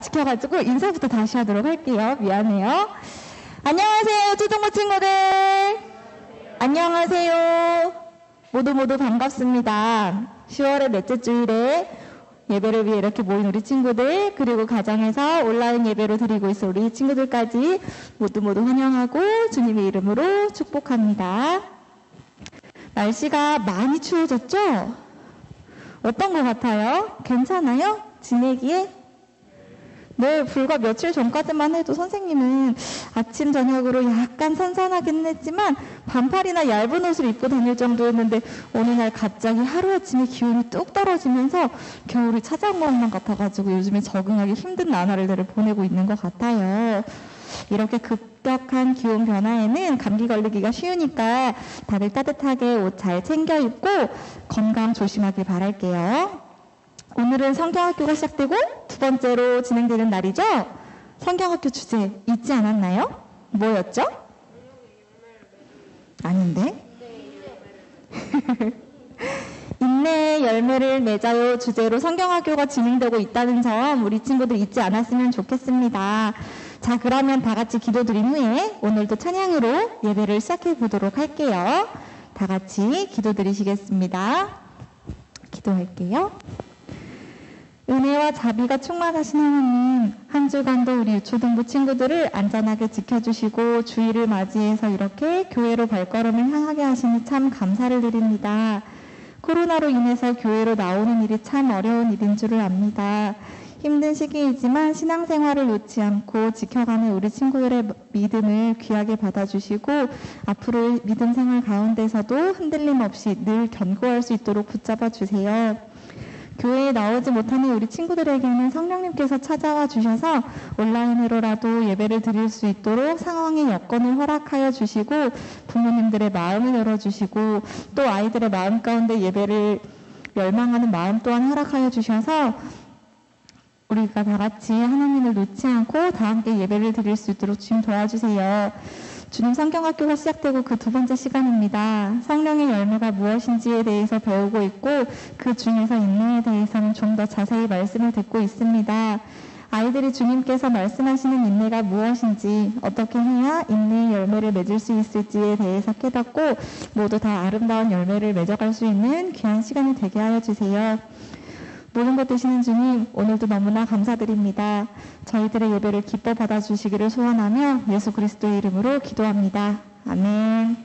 시켜가지고 인사부터 다시 하도록 할게요. 미안해요. 안녕하세요, 초등부 친구들. 안녕하세요. 모두 반갑습니다. 10월의 넷째 주일에 예배를 위해 이렇게 모인 우리 친구들, 그리고 가정에서 온라인 예배로 드리고 있을 우리 친구들까지 모두 환영하고 주님의 이름으로 축복합니다. 날씨가 많이 추워졌죠? 어떤 것 같아요? 괜찮아요? 지내기에? 네, 불과 며칠 전까지만 해도 선생님은 아침 저녁으로 약간 선선하긴 했지만 반팔이나 얇은 옷을 입고 다닐 정도였는데 어느 날 갑자기 하루아침에 기온이 뚝 떨어지면서 겨울이 찾아온 것만 같아가지고 요즘에 적응하기 힘든 나날들을 보내고 있는 것 같아요. 이렇게 급격한 기온 변화에는 감기 걸리기가 쉬우니까 다들 따뜻하게 옷 잘 챙겨 입고 건강 조심하길 바랄게요. 오늘은 성경학교가 시작되고 두 번째로 진행되는 날이죠? 성경학교 주제 잊지 않았나요? 뭐였죠? 아닌데? 인내의 열매를 맺어요 주제로 성경학교가 진행되고 있다는 점 우리 친구들 잊지 않았으면 좋겠습니다. 자, 그러면 다 같이 기도드린 후에 오늘도 찬양으로 예배를 시작해 보도록 할게요. 다 같이 기도드리시겠습니다. 기도할게요. 은혜와 자비가 충만하신 하나님, 한 주간도 우리 유초등부 친구들을 안전하게 지켜주시고 주일을 맞이해서 이렇게 교회로 발걸음을 향하게 하시니 참 감사를 드립니다. 코로나로 인해서 교회로 나오는 일이 참 어려운 일인 줄을 압니다. 힘든 시기이지만 신앙생활을 놓지 않고 지켜가는 우리 친구들의 믿음을 귀하게 받아주시고 앞으로 믿음 생활 가운데서도 흔들림 없이 늘 견고할 수 있도록 붙잡아 주세요. 교회에 나오지 못하는 우리 친구들에게는 성령님께서 찾아와 주셔서 온라인으로라도 예배를 드릴 수 있도록 상황의 여건을 허락하여 주시고 부모님들의 마음을 열어주시고 또 아이들의 마음 가운데 예배를 열망하는 마음 또한 허락하여 주셔서 우리가 다 같이 하나님을 놓지 않고 다 함께 예배를 드릴 수 있도록 주님 도와주세요. 주님, 성경학교가 시작되고 그 두 번째 시간입니다. 성령의 열매가 무엇인지에 대해서 배우고 있고 그 중에서 인내에 대해서는 좀 더 자세히 말씀을 듣고 있습니다. 아이들이 주님께서 말씀하시는 인내가 무엇인지, 어떻게 해야 인내의 열매를 맺을 수 있을지에 대해서 깨닫고 모두 다 아름다운 열매를 맺어갈 수 있는 귀한 시간이 되게 하여 주세요. 모든 것 되시는 주님, 오늘도 너무나 감사드립니다. 저희들의 예배를 기뻐 받아주시기를 소원하며 예수 그리스도의 이름으로 기도합니다. 아멘.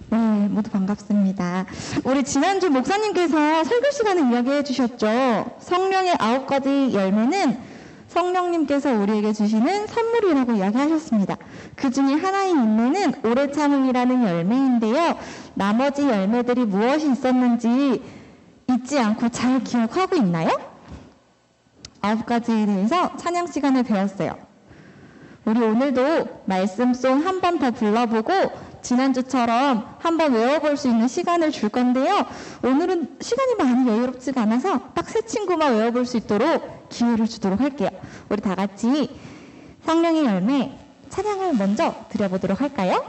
네, 모두 반갑습니다. 우리 지난주 목사님께서 설교 시간에 이야기해 주셨죠. 성령의 9가지 열매는 성령님께서 우리에게 주시는 선물이라고 이야기하셨습니다. 그 중에 하나인 인내는 오래 참음이라는 열매인데요. 나머지 열매들이 무엇이 있었는지 잊지 않고 잘 기억하고 있나요? 9가지에 대해서 찬양 시간을 배웠어요. 우리 오늘도 말씀송 한 번 더 불러보고 지난주처럼 한번 외워볼 수 있는 시간을 줄 건데요. 오늘은 시간이 많이 여유롭지가 않아서 딱 세 친구만 외워볼 수 있도록 기회를 주도록 할게요. 우리 다 같이 성령의 열매 찬양을 먼저 드려보도록 할까요?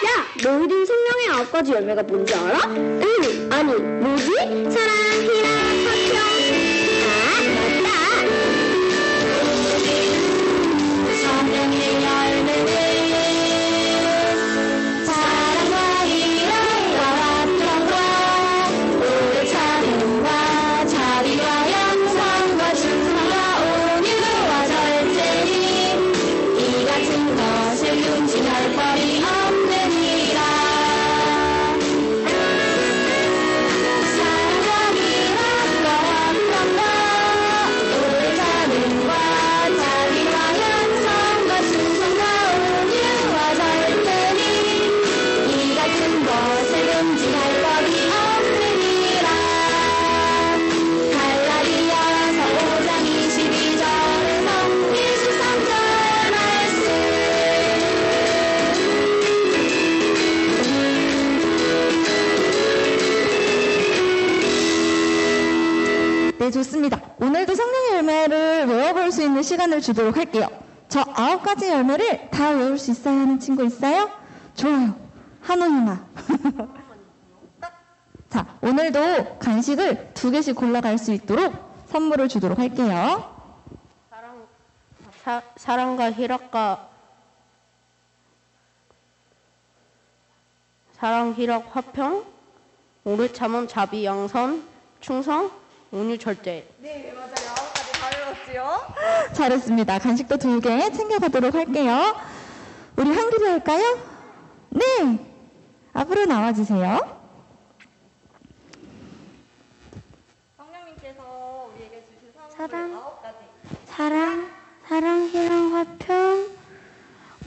야, 너희들 성령의 9가지 열매가 뭔지 알아? 응, 아니, 뭐지? 사랑, 희락, 화평. 아, 맞다. 성령의 열매는 사랑과 희락과 화평과 오래 참음과 자비와 양성과 충성과 온유와 절제니 이 같은 것을 금지할 법이 없느니라. 사랑과 희락과 화평과 오래 참음과 자비와 양성과 충성과 온유와 절제니 이 같은 것을 금지할 법이 없느니라. 갈라디아서 5장 22절에서 23절 말씀. 네, 좋습니다. 오늘도 성령의 열매를 외워볼 수 있는 시간을 주도록 할게요. 저 9가지 열매를 다 외울 수 있어야 하는 친구 있어요? 좋아요. 한우이나. 자, 오늘도 간식을 2개씩 골라갈 수 있도록 선물을 주도록 할게요. 사랑과 희락과 사랑, 희락, 화평, 오래 참음, 자비, 양선, 충성, 온유, 절제. 네, 맞아요. 9가지 다 외웠지요? 잘했습니다. 간식도 2개 챙겨가도록 할게요. 우리 한글이 할까요? 네! 앞으로 나와주세요. 성령님께서 우리에게 주신 사랑. 9가지. 사랑, 희랑, 화평,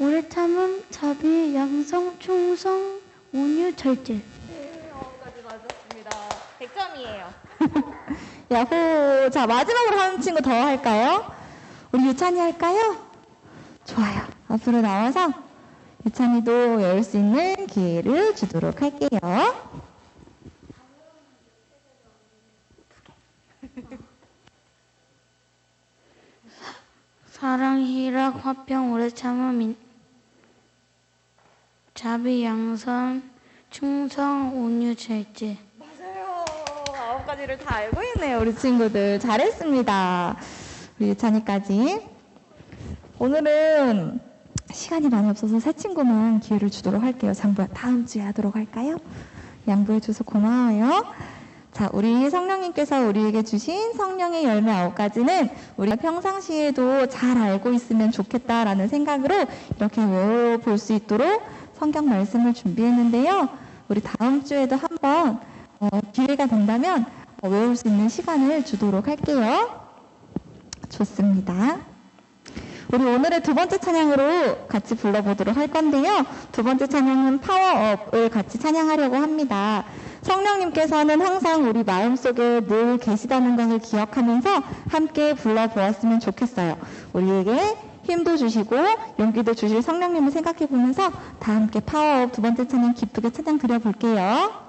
오래 참음, 자비, 양성, 충성, 온유, 절제. 네, 9가지 맞았습니다. 100점이에요. 야호! 자, 마지막으로 하는 친구 더 할까요? 우리 유찬이 할까요? 좋아요. 앞으로 나와서 유찬이도 열 수 있는 기회를 주도록 할게요. 사랑, 희락, 화평, 오래 참음, 자비, 양선, 충성, 온유, 절제. 맞아요. 9가지를 다 알고 있네요, 우리 친구들. 잘했습니다. 우리 유찬이까지. 오늘은 시간이 많이 없어서 세 친구만 기회를 주도록 할게요. 장부야, 다음 주에 하도록 할까요? 양보해 줘서 고마워요. 자, 우리 성령님께서 우리에게 주신 성령의 열매 9가지는 우리가 평상시에도 잘 알고 있으면 좋겠다라는 생각으로 이렇게 외워볼 수 있도록 성경 말씀을 준비했는데요. 우리 다음 주에도 한번 기회가 된다면 외울 수 있는 시간을 주도록 할게요. 좋습니다. 우리 오늘의 두 번째 찬양으로 같이 불러보도록 할 건데요. 두 번째 찬양은 파워업을 같이 찬양하려고 합니다. 성령님께서는 항상 우리 마음속에 늘 계시다는 것을 기억하면서 함께 불러보았으면 좋겠어요. 우리에게 힘도 주시고 용기도 주실 성령님을 생각해 보면서 다 함께 파워업 두 번째 찬양 기쁘게 찬양 드려볼게요.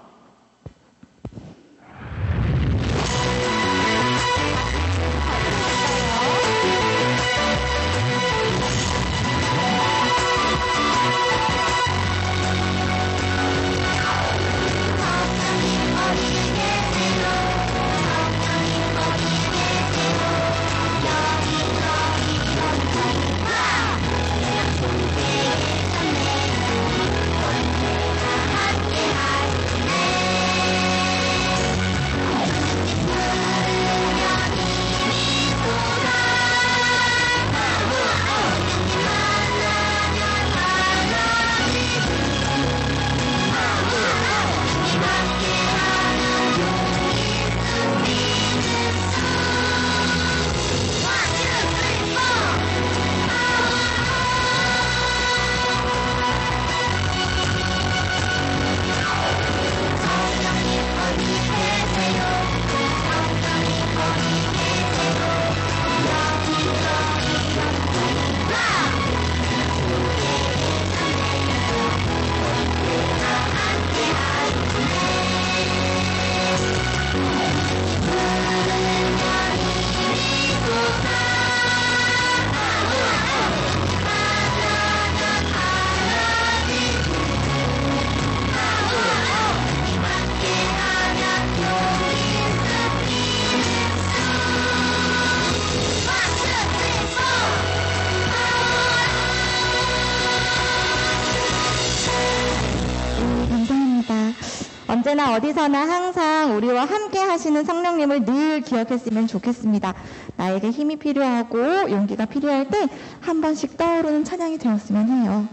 언제나 어디서나 항상 우리와 함께 하시는 성령님을 늘 기억했으면 좋겠습니다. 나에게 힘이 필요하고 용기가 필요할 때 한 번씩 떠오르는 찬양이 되었으면 해요.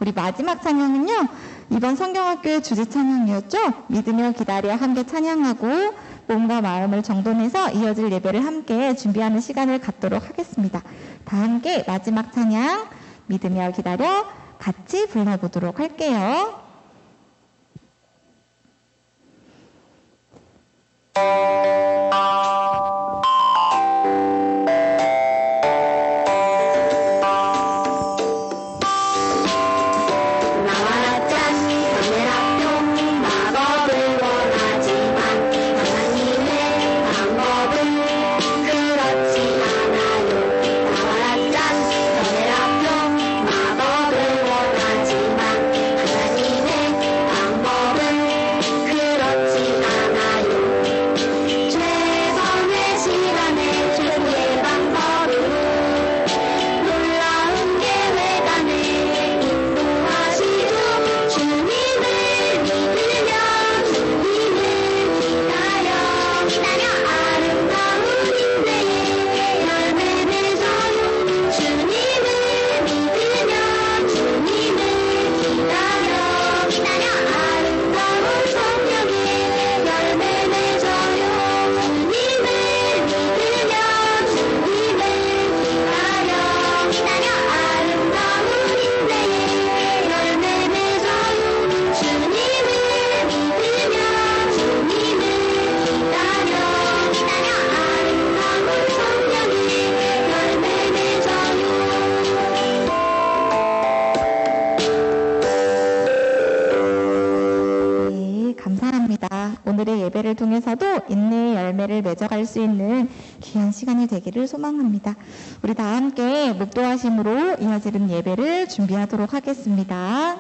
우리 마지막 찬양은요, 이번 성경학교의 주제 찬양이었죠. 믿으며 기다려 함께 찬양하고 몸과 마음을 정돈해서 이어질 예배를 함께 준비하는 시간을 갖도록 하겠습니다. 다 함께 마지막 찬양 믿으며 기다려 같이 불러보도록 할게요. 통해서도 인내의 열매를 맺어갈 수 있는 귀한 시간이 되기를 소망합니다. 우리 다 함께 묵도하심으로 이어지는 예배를 준비하도록 하겠습니다.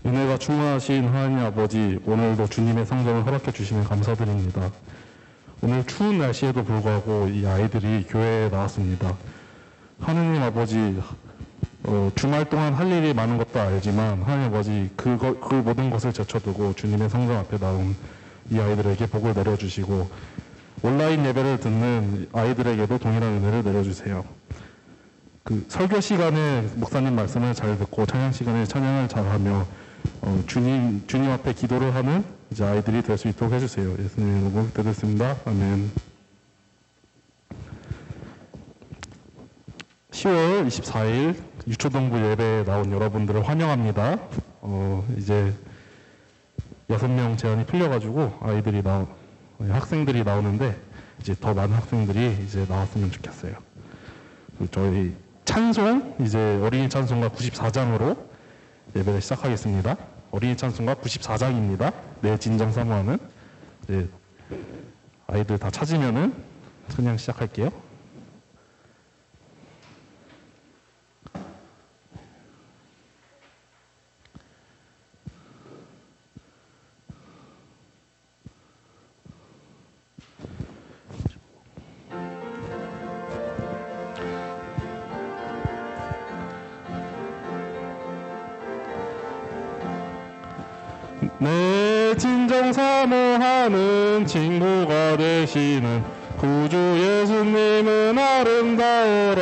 은혜가 충만하신 하나님 아버지, 오늘도 주님의 성전을 허락해 주시면 감사드립니다. 오늘 추운 날씨에도 불구하고 이 아이들이 교회에 나왔습니다. 하나님 아버지, 주말 동안 할 일이 많은 것도 알지만 하나님 아버지 그 모든 것을 제쳐두고 주님의 성전 앞에 나온 이 아이들에게 복을 내려주시고 온라인 예배를 듣는 아이들에게도 동일한 은혜를 내려주세요. 그 설교 시간에 목사님 말씀을 잘 듣고 찬양 시간에 찬양을 잘하며 주님 앞에 기도를 하는 이제 아이들이 될 수 있도록 해주세요. 예수님의 이름으로 기도드렸습니다. 아멘. 10월 24일 유초동부 예배에 나온 여러분들을 환영합니다. 이제 6명 제한이 풀려가지고 학생들이 나오는데 이제 더 많은 학생들이 이제 나왔으면 좋겠어요. 저희 찬송, 이제 어린이 찬송가 94장으로 예배를 시작하겠습니다. 어린이 찬송가 94장입니다. 내 진정 사모하는. 이제 아이들 다 찾으면은 찬양 시작할게요. 내 진정 사모하는 친구가 되시는 구주 예수님은 아름다워라.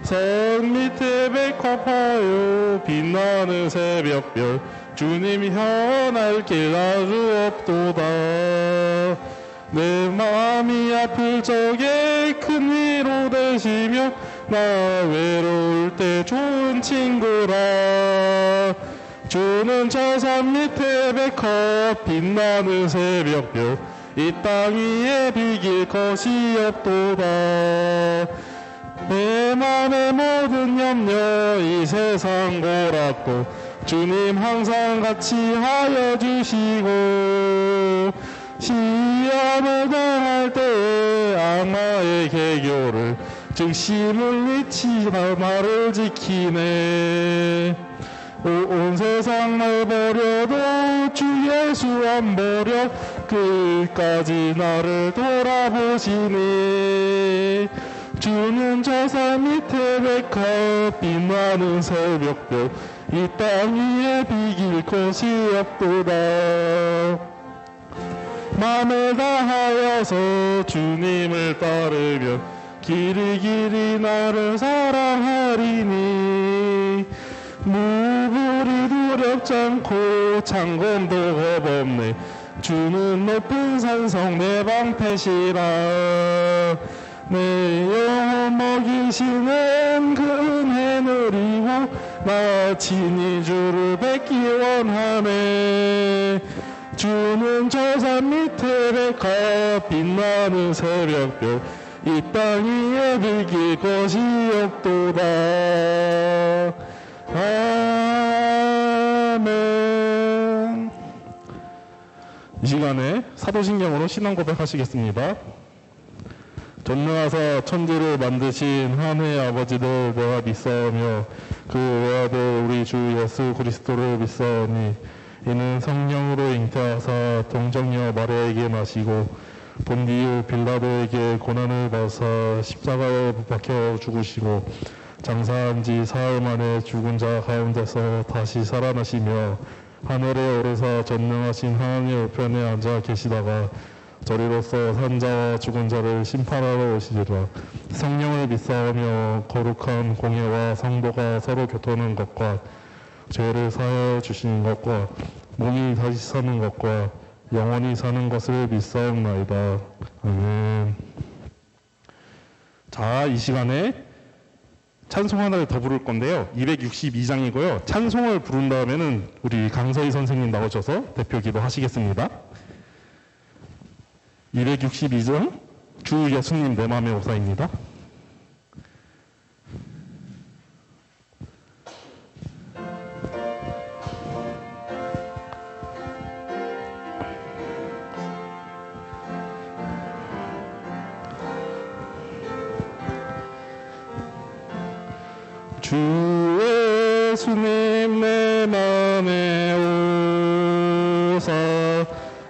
성 밑에 백합하여 빛나는 새벽별 주님 현할 길 아주 없도다. 내 마음이 아플 적에 큰 위로 되시며 나 외로울 때 좋은 친구라. 주는 저 산 밑에 백합 빛나는 새벽별 이 땅 위에 비길 것이 없도다. 내 맘의 모든 염려 이 세상 고락도 주님 항상 같이 하여 주시고 시험을 당할 때 악마의 개교를 즉시 물리치다 나를 지키네. 온 세상 날 버려도 주 예수 안 버려 끝까지 나를 돌아보시네. 주는 저 산 밑에 백합 빛나는 새벽별 이 땅 위에 비길 것이 없도다. 맘을 다하여서 주님을 따르며 길이 나를 사랑하리니 무불이 두렵지 않고 창검도 겁없네. 주는 높은 산성 내 방패시라. 내 영혼 먹이시는 그 은혜 누리고 나 친히 주를 뵙기 원하네. 주는 저 산 밑에 백합 빛나는 새벽별 이 땅 위에 비길 것이 없도다. 아멘. 이 시간에 사도신경으로 신앙 고백하시겠습니다. 전능하사 천지를 만드신 하늘의 아버지를 내가 믿사오며 그 외아들 우리 주 예수 그리스도를 믿사오니 이는 성령으로 잉태하사 동정녀 마리아에게 나시고 본디오 빌라도에게 고난을 받으사 십자가에 못 박혀 죽으시고 장사한 지 사흘 만에 죽은 자 가운데서 다시 살아나시며 하늘에 오르사 전능하신 하나님의 우편에 앉아 계시다가 저리로서 산자와 죽은 자를 심판하러 오시리라. 성령을 믿사오며 거룩한 공예와 성도가 서로 교통하는 것과 죄를 사하여 주시는 것과 몸이 다시 사는 것과 영원히 사는 것을 믿사옵나이다. 아멘. 자, 이 시간에 찬송 하나를 더 부를 건데요. 262장이고요. 찬송을 부른 다음에는 우리 강서희 선생님 나오셔서 대표 기도 하시겠습니다. 262장 주 예수님 내 맘의 오사입니다. 주 예수님 내 맘에 오사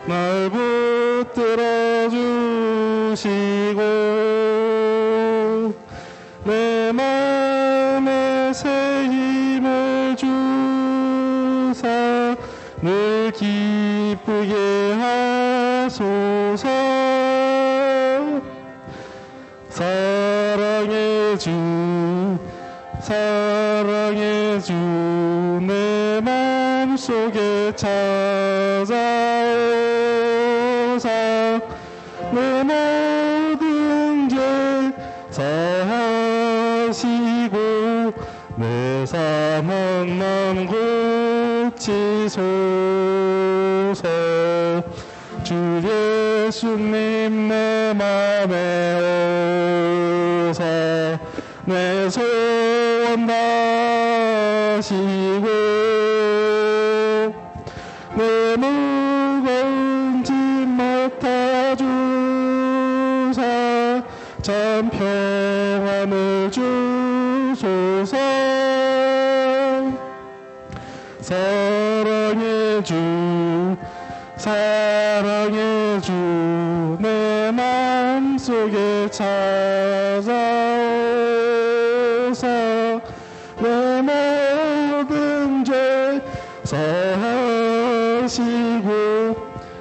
날 붙들어 주시고 내 맘에 새 힘을 주사 늘 기쁘게 하소서. 사랑의 주 사랑의 주 내 맘속에 찾아오사 내 모든 죄 사하시고 내 상한 맘 고치소서. 주 예수님 내 맘에 오사 내 소원 다시고 내 무거운 짐 맡아주사 참 평안을 주소서. 사랑의 주 사랑의 주 내 맘속에 찾아오사 내 모든 죄 사하시고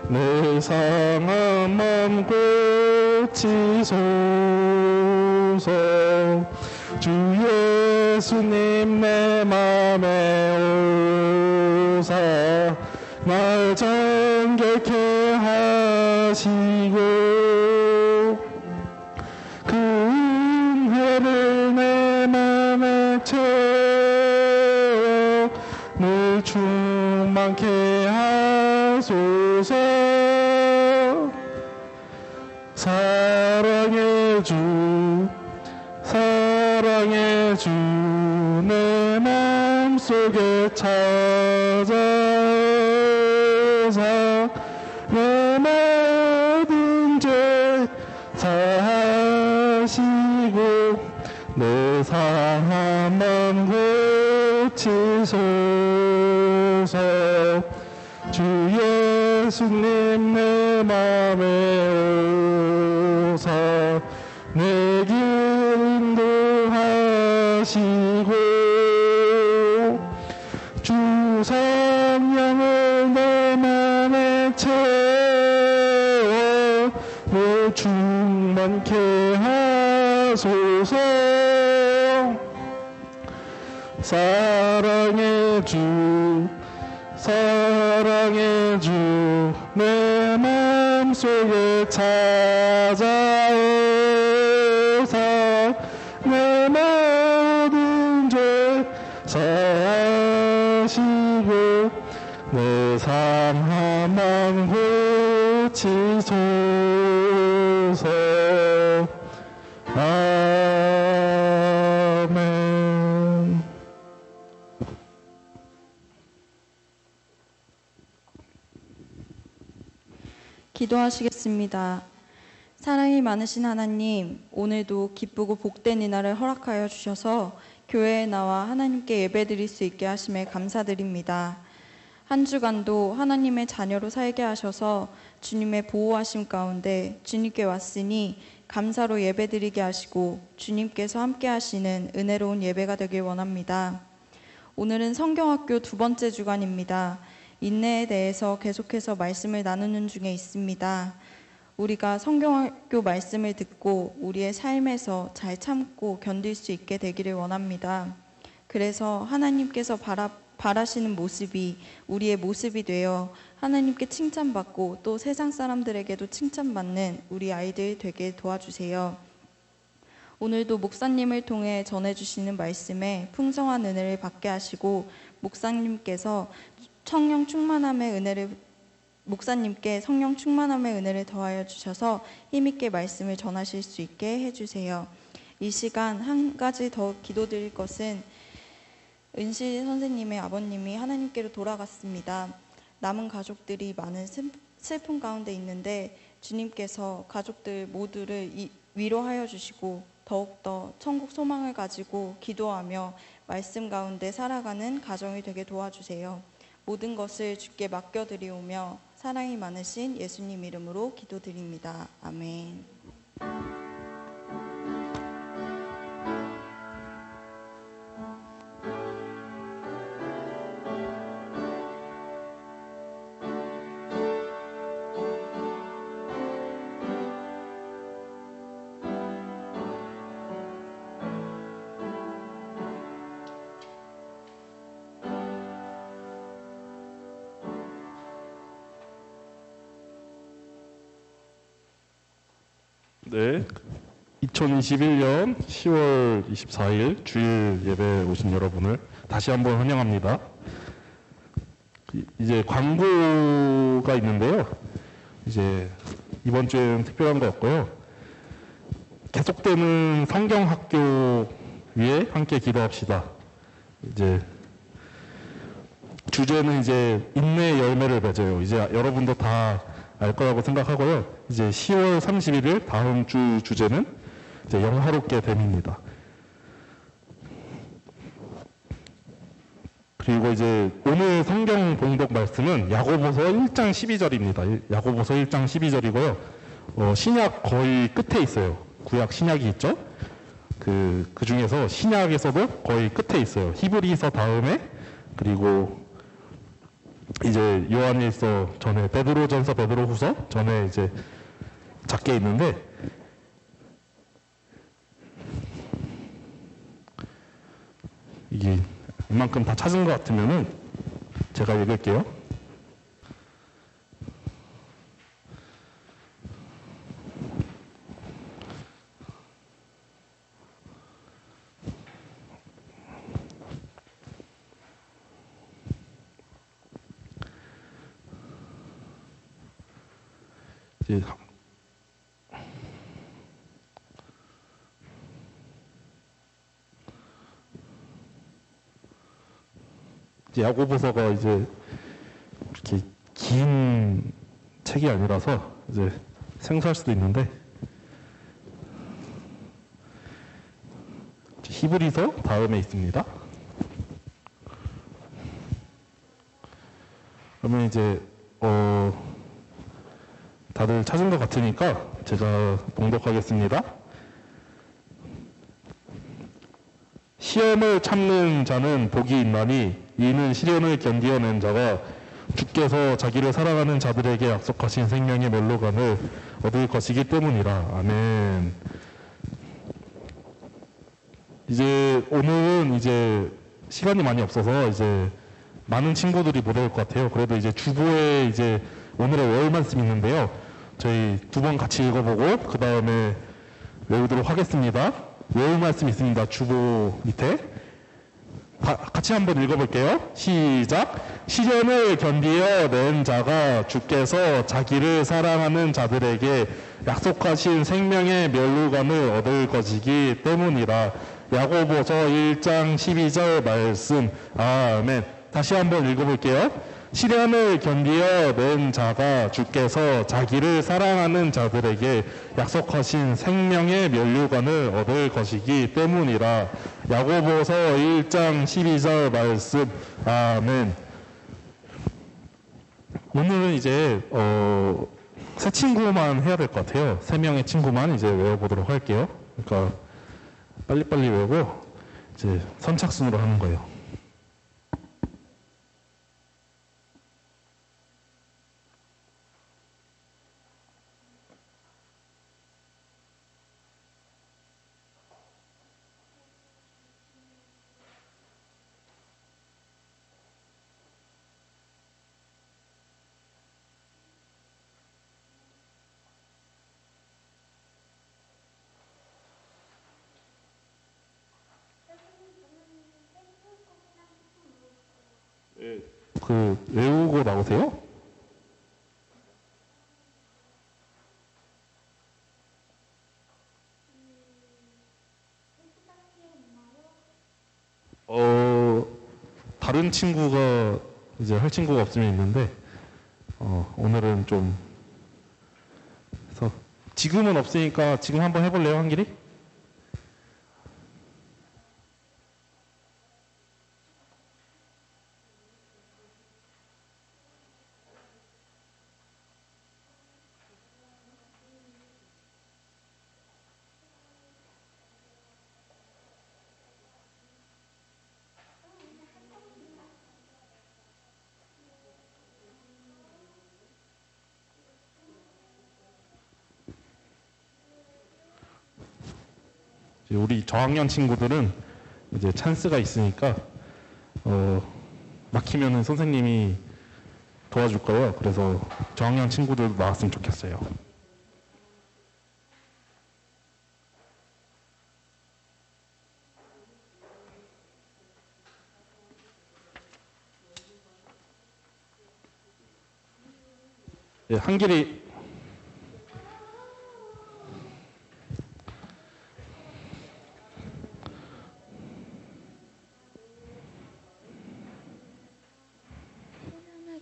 내 상한 맘 고치소서. 주 예수님 내 맘에 오사 날 정결케 하시고 그 은혜를 내 맘에 채워 늘 충만케 하소서. 사랑의 주 사랑의 주 내 맘속에 찾아오사 내 모든 죄 사하시고 내 상한 맘 고치소서. 주 예수님 내 맘에 오사 내 길 인도하시고 주 성령을 내 맘에 채워 늘 충만케 하소서. 사랑의 주 사랑의 주 내 맘속에 찾아오사 내 모든 죄 사하시고 내 상한 맘 고치소서. 아멘. 기도하시겠습니다. 사랑이 많으신 하나님, 오늘도 기쁘고 복된 이날을 허락하여 주셔서 교회에 나와 하나님께 예배드릴 수 있게 하심에 감사드립니다. 한 주간도 하나님의 자녀로 살게 하셔서 주님의 보호하심 가운데 주님께 왔으니 감사로 예배드리게 하시고 주님께서 함께 하시는 은혜로운 예배가 되길 원합니다. 오늘은 성경학교 두 번째 주간입니다. 인내에 대해서 계속해서 말씀을 나누는 중에 있습니다. 우리가 성경학교 말씀을 듣고 우리의 삶에서 잘 참고 견딜 수 있게 되기를 원합니다. 그래서 하나님께서 바라시는 모습이 우리의 모습이 되어 하나님께 칭찬받고 또 세상 사람들에게도 칭찬받는 우리 아이들 되게 도와주세요. 오늘도 목사님을 통해 전해주시는 말씀에 풍성한 은혜를 받게 하시고 목사님께 성령 충만함의 은혜를 더하여 주셔서 힘있게 말씀을 전하실 수 있게 해주세요. 이 시간 한 가지 더 기도드릴 것은 은실 선생님의 아버님이 하나님께로 돌아갔습니다. 남은 가족들이 많은 슬픔 가운데 있는데 주님께서 가족들 모두를 위로하여 주시고 더욱더 천국 소망을 가지고 기도하며 말씀 가운데 살아가는 가정이 되게 도와주세요. 모든 것을 주께 맡겨드리오며 사랑이 많으신 예수님 이름으로 기도드립니다. 아멘. 네, 2021년 10월 24일 주일 예배에 오신 여러분을 다시 한번 환영합니다. 이제 광고가 있는데요. 이제 이번 주에는 특별한 거 없고요. 계속되는 성경학교 위에 함께 기도합시다. 이제 주제는 이제 인내의 열매를 맺어요. 이제 여러분도 다 알 거라고 생각하고요. 이제 10월 31일 다음 주 주제는 이제 영화롭게 됨입니다. 그리고 이제 오늘 성경 봉독 말씀은 야고보서 1장 12절입니다. 야고보서 1장 12절이고요. 신약 거의 끝에 있어요. 구약 신약이 있죠. 그 중에서 신약에서도 거의 끝에 있어요. 히브리서 다음에 그리고 이제 요한일서 전에 베드로전서 베드로후서 전에 이제 작게 있는데 이게 이만큼 다 찾은 것 같으면은 제가 읽을게요. 이제 야고보서가 이제 이렇게 긴 책이 아니라서 이제 생소할 수도 있는데 히브리서 다음에 있습니다. 그러면 이제 다들 찾은 것 같으니까 제가 봉독하겠습니다. 시험을 참는 자는 복이 있나니 이는 시련을 견디어낸 자가 주께서 자기를 사랑하는 자들에게 약속하신 생명의 멸로감을 얻을 것이기 때문이라. 아멘. 이제 오늘은 이제 시간이 많이 없어서 이제 많은 친구들이 못 올 것 같아요. 그래도 이제 주보에 이제 오늘의 월 말씀 있는데요. 저희 두 번 같이 읽어보고 그 다음에 외우도록 하겠습니다. 월 말씀 있습니다. 주보 밑에. 같이 한번 읽어볼게요. 시작. 시련을 견디어낸 자가 주께서 자기를 사랑하는 자들에게 약속하신 생명의 멸루관을 얻을 것이기 때문이라. 야고보서 1장 12절 말씀. 아멘. 다시 한번 읽어볼게요. 시련을 견디어낸 자가 주께서 자기를 사랑하는 자들에게 약속하신 생명의 면류관을 얻을 것이기 때문이라. 야고보서 1장 12절 말씀. 아멘. 오늘은 이제 세 친구만 해야 될 것 같아요. 3명의 친구만 이제 외워보도록 할게요. 그러니까 빨리빨리 외우고 이제 선착순으로 하는 거예요. 그 외우고 나오세요? 다른 친구가 이제 할 친구가 없으면 있는데 오늘은 좀 그래서 지금은 없으니까 지금 한번 해볼래요, 한길이? 이제 우리 저학년 친구들은 이제 찬스가 있으니까 막히면은 선생님이 도와줄 거예요. 그래서 저학년 친구들도 나왔으면 좋겠어요. 예, 한길이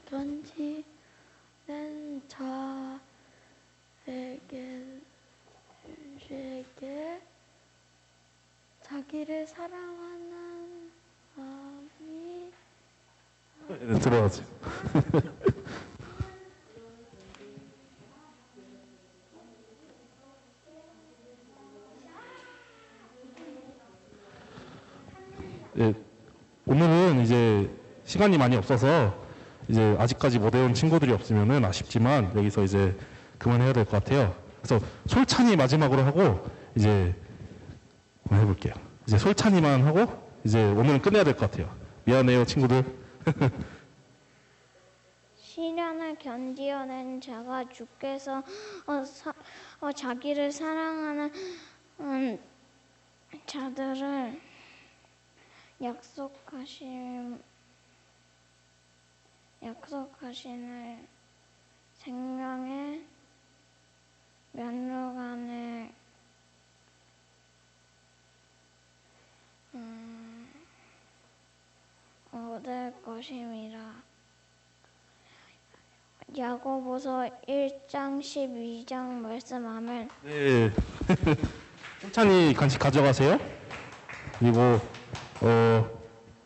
견지는 자에게 자기를 사랑하는 마음이 네, 들어가세요. 예, 오늘은 이제 시간이 많이 없어서 이제 아직까지 못 외운 친구들이 없으면은 아쉽지만 여기서 이제 그만해야 될 것 같아요. 그래서 솔찬이 마지막으로 하고 이제 한번 해볼게요. 이제 솔찬이만 하고 이제 오늘은 끝내야 될 것 같아요. 미안해요, 친구들. 시련을 견디어낸 자가 주께서 자기를 사랑하는 자들을 약속하시는 생명의 면류관을 얻을 것임이라. 야고보서 1장 12장 말씀하면 네. 솔찬이 간식 가져가세요. 그리고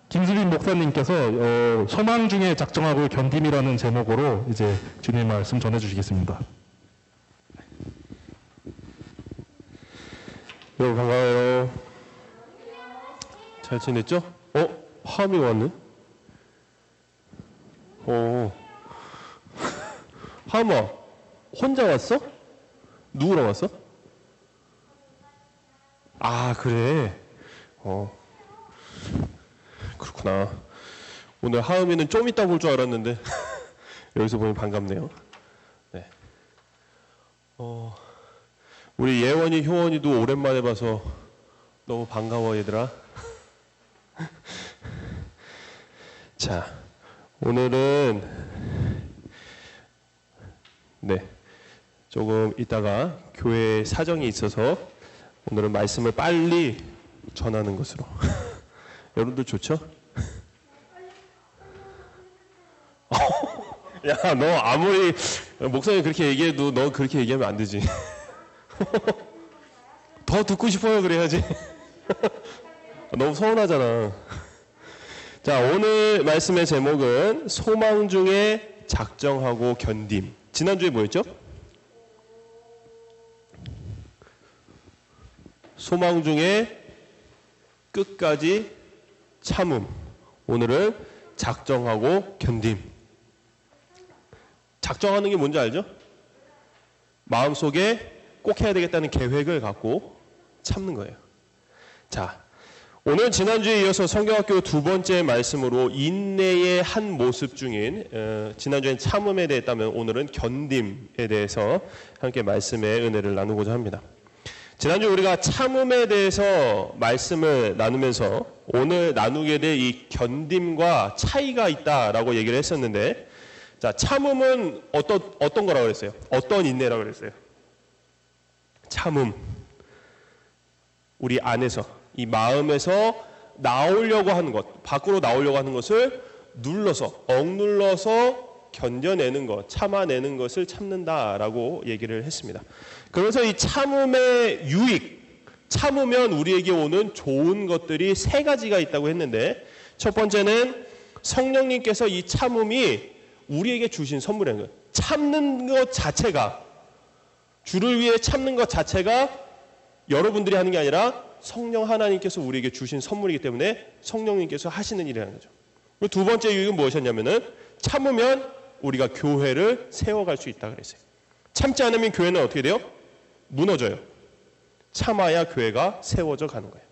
김수빈 목사님께서 소망 중에 작정하고 견딤이라는 제목으로 이제 주님 말씀 전해주시겠습니다. 여러분 반가워요. 잘 지냈죠? 하음이 왔네. 하음아, 혼자 왔어? 누구랑 왔어? 아, 그래. 그렇구나. 오늘 하음이는 좀 이따 볼 줄 알았는데 여기서 보면 반갑네요. 네. 우리 예원이, 효원이도 오랜만에 봐서 너무 반가워, 얘들아. 자, 오늘은 조금 이따가 교회 사정이 있어서 오늘은 말씀을 빨리 전하는 것으로. 여러분들 좋죠? 야, 너 아무리 목사님 그렇게 얘기해도 너 그렇게 얘기하면 안 되지. 더 듣고 싶어요, 그래야지. 너무 서운하잖아. 자, 오늘 말씀의 제목은 소망 중에 작정하고 견딤. 지난주에 뭐였죠? 소망 중에 끝까지 참음. 오늘은 작정하고 견딤. 작정하는 게 뭔지 알죠? 마음속에 꼭 해야 되겠다는 계획을 갖고 참는 거예요. 자, 오늘 지난주에 이어서 성경학교 두 번째 말씀으로 인내의 한 모습 중인 지난주엔 참음에 대해 했다면 오늘은 견딤에 대해서 함께 말씀의 은혜를 나누고자 합니다. 지난주 우리가 참음에 대해서 말씀을 나누면서 오늘 나누게 될 이 견딤과 차이가 있다라고 얘기를 했었는데, 자, 참음은 어떤 거라고 그랬어요? 어떤 인내라고 그랬어요? 참음. 우리 안에서, 이 마음에서 나오려고 하는 것, 밖으로 나오려고 하는 것을 눌러서, 억눌러서 견뎌내는 것, 참아내는 것을 참는다라고 얘기를 했습니다. 그래서 이 참음의 유익, 참으면 우리에게 오는 좋은 것들이 세 가지가 있다고 했는데, 첫 번째는 성령님께서 이 참음이 우리에게 주신 선물이라는 거예요. 참는 것 자체가, 주를 위해 참는 것 자체가 여러분들이 하는 게 아니라 성령 하나님께서 우리에게 주신 선물이기 때문에 성령님께서 하시는 일이라는 거죠. 그리고 두 번째 유익은 무엇이었냐면은 참으면 우리가 교회를 세워갈 수 있다 그랬어요. 참지 않으면 교회는 어떻게 돼요? 무너져요. 참아야 교회가 세워져 가는 거예요.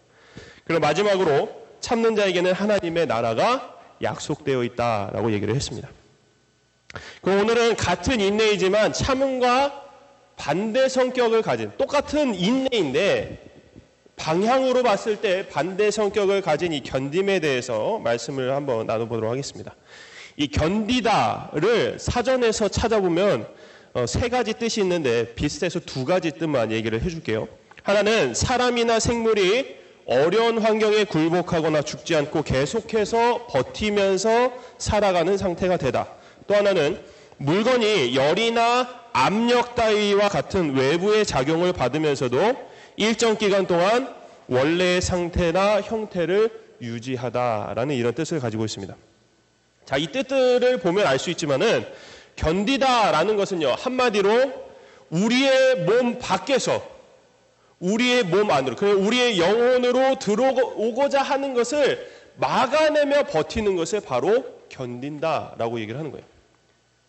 그리고 마지막으로 참는 자에게는 하나님의 나라가 약속되어 있다라고 얘기를 했습니다. 그럼 오늘은 같은 인내이지만 참음과 반대 성격을 가진, 똑같은 인내인데 방향으로 봤을 때 반대 성격을 가진 이 견딤에 대해서 말씀을 한번 나눠보도록 하겠습니다. 이 견디다를 사전에서 찾아보면 세 가지 뜻이 있는데 비슷해서 두 가지 뜻만 얘기를 해줄게요. 하나는 사람이나 생물이 어려운 환경에 굴복하거나 죽지 않고 계속해서 버티면서 살아가는 상태가 되다. 또 하나는 물건이 열이나 압력 따위와 같은 외부의 작용을 받으면서도 일정 기간 동안 원래의 상태나 형태를 유지하다라는 이런 뜻을 가지고 있습니다. 자, 이 뜻들을 보면 알 수 있지만은 견디다라는 것은요, 한마디로 우리의 몸 밖에서 우리의 몸 안으로, 그리고 우리의 영혼으로 들어오고자 하는 것을 막아내며 버티는 것을 바로 견딘다라고 얘기를 하는 거예요.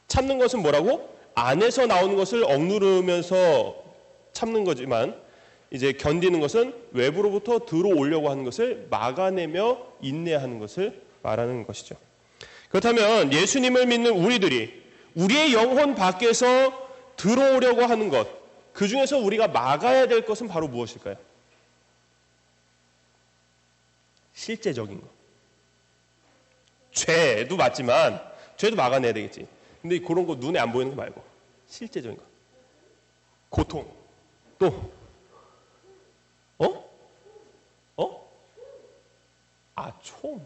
참는 것은 뭐라고? 안에서 나오는 것을 억누르면서 참는 거지만 이제 견디는 것은 외부로부터 들어오려고 하는 것을 막아내며 인내하는 것을 말하는 것이죠. 그렇다면 예수님을 믿는 우리들이 우리의 영혼 밖에서 들어오려고 하는 것, 그 중에서 우리가 막아야 될 것은 바로 무엇일까요? 실제적인 것. 죄도 맞지만 죄도 막아내야 되겠지. 근데 그런 거 눈에 안 보이는 거 말고 실제적인 거. 고통. 또 총.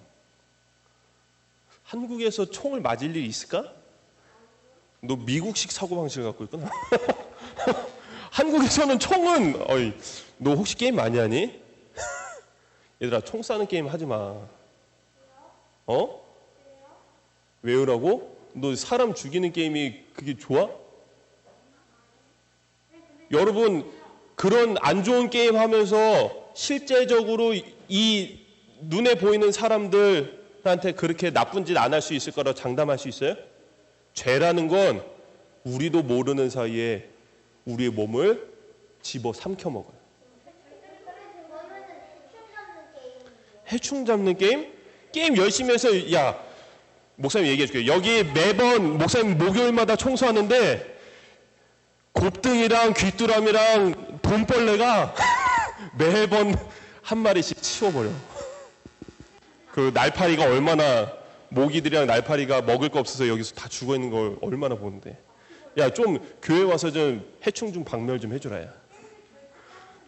한국에서 총을 맞을 일이 있을까? 너 미국식 사고방식을 갖고 있구나. 한국에서는 총은, 너 혹시 게임 많이 하니? 얘들아, 총 쏴는 게임 하지 마. 외우라고? 너 사람 죽이는 게임이 그게 좋아? 여러분, 그런 안 좋은 게임 하면서 실제적으로 이 눈에 보이는 사람들한테 그렇게 나쁜 짓 안 할 수 있을 거라고 장담할 수 있어요? 죄라는 건 우리도 모르는 사이에 우리의 몸을 집어 삼켜 먹어요. 해충 잡는 게임? 게임 열심히 해서, 야, 목사님 얘기해 줄게요. 여기 매번 목사님 목요일마다 청소하는데 곱등이랑 귀뚜라미랑 돈벌레가 매번 한 마리씩 치워버려. 그 날파리가 얼마나, 모기들이랑 날파리가 먹을 거 없어서 여기서 다 죽어 있는 걸 얼마나 보는데. 야, 좀 교회 와서 좀 해충 좀 박멸 좀 해주라, 야.